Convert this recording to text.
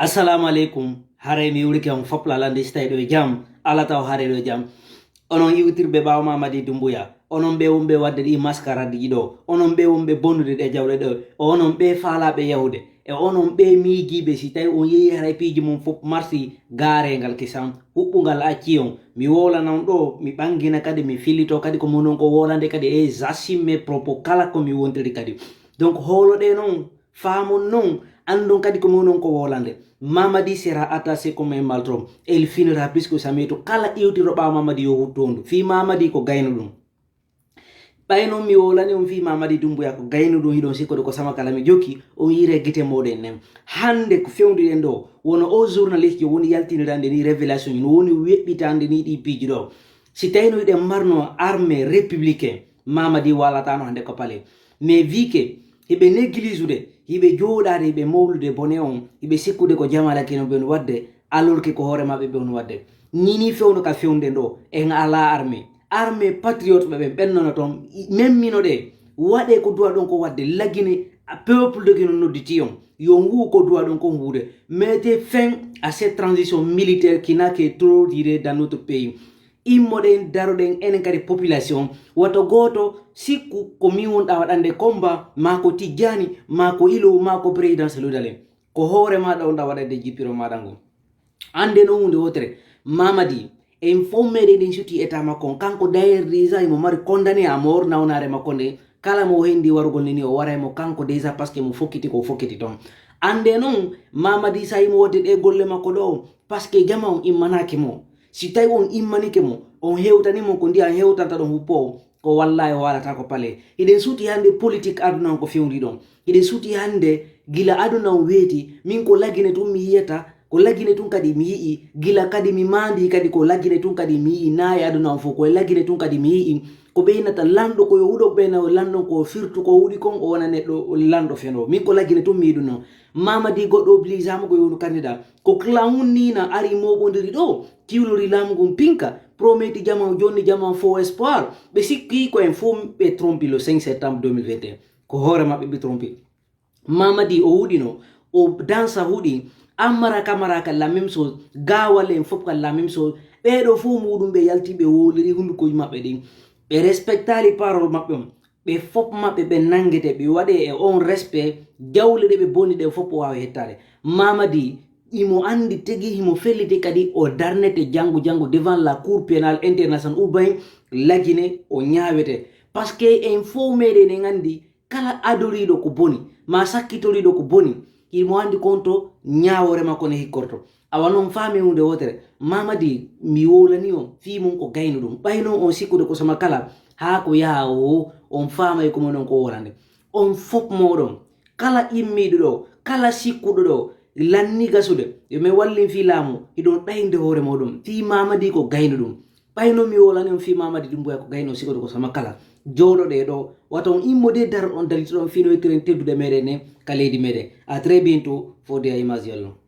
Assalamu alaikum. Hare mi wuri kam fopla lande stay do jam ala taw hare do jam onon yiwtirbe bawo mamadi dumbuya onon be wumbe wadde di maskara di do onon be wumbe bondude de jawle do onon be faalabe yahude e onon be miigibe si tay on yeyi hare piji mum fop marsi garengal kisam hubbungal acciyon mi wola non do mi bangina kadi mi filito kadi ko monon ko wolande kadi e j'assume propos kala ko mi wontiri kadi donc holode non famon non andon kadi ko monon ko wolande Mamadi sera attaché comme un maltrom et il finira puisque ça meto kala iwti roba Mamadi yo hutondu fi Mamadi ko gayno dum bayno mi wolani on fi Mamadi dumbuya ko gayno dum hidon sikko ko sama kala mi jokki on yire gite moden nem hande ko fewndi den do wono o journaliste yo woni yaltinirande ni révélation ni woni webbitande ni di piji do si tayno ide marno armée républicain Mamadi walata no hande ko pale mais vike ibe négligeude hibe joodade hibe mawlude bone on hibe sikkude ko jamala kino ben wadde alors que ko hore mabbe be on wadde nini fewno ka fewnde do en ala armée patriote be bennono ton memmino de wade ko duwa don ko wadde lagine peuple de gino nodditi on yo ngu ko duwa don ko ngude mettez fin à cette transition militaire qui n'a que trop duré dans notre pays immoden daroden enen kadi population wato goto sikku ko mi wonda wadande combat mako tijjani mako ilo mako présidence ludale ko hore ma da wonda wadande jipiro madango ande no hunde wotere Mamadi en fommede den suti état makon kanko d'ailleurs déjà mo mari condamné à mort nawnare makonde kala mo hendi warugol ni o waray mo kanko déjà parce que mo fokkiti ko fokkiti ton ande non Mamadi say mo wodde de golle makko do parce que jama on immanake mo si tay on immanike mo on hewtani mo ko ndiya hewtanta don huppo ko wallahi walata ko pale iden suti hande politique aduna ko fewndi don iden suti hande gila aduna weti min ko lagine tum mi yeta ko lagine tun kadi mi yi gila kadi mi mandi kadi ko lagine tun kadi mi yi nayi aduna fo ko lagine tun kadi mi yi ko beynata lando ko wudo beyna lando ko firtu ko wudi kon o wona neddo lando feno min ko lagine tun mi yiduno Mamadi goddo obligama ko yonu candidat ko klaunina ari mobondiri do kiwlori lamgum pinka prometi jama joni jama faux espoir be sikki ko en fo be trompi le 5 septembre 2021 ko hore mabbe be trompi Mamadi o wudino o dansa hudi amara kamara ka la même chose gawale en fop ka la même chose be do fo mudum be yalti be woliri hundu ko mabbe din be respectali parole mabbe be fop mabbe be nangete be wade e on respect jawle de be boni de fop wawe hettare Mamadi imo andi tegi himo fellite kadi o darnete jangu devant la cour pénale internationale ou bien lagine o nyawete parce que informé de ngandi kala adorido ko boni ma sakkitorido ko boni imo andi konto nyawore makko ne hikorto awanon fami hunde wotere Mamadi mi wolani on fi mun ko gayno dum bayno on sikkude ko sama kala ha ko yawo on fama ko monon ko wolande on fop modon kala immido do kala sikkudo do lanni gasude yo me wallin fi lamu idon daynde hore modum fi Mamadi ko gayno dum bayno mi wolani on fi Mamadi dum boya ko gayno sikkude ko sama kala jodo de do waton immode dar on dalito don fino tren teddude mede ne kaledi mede à très bientôt for the image yallo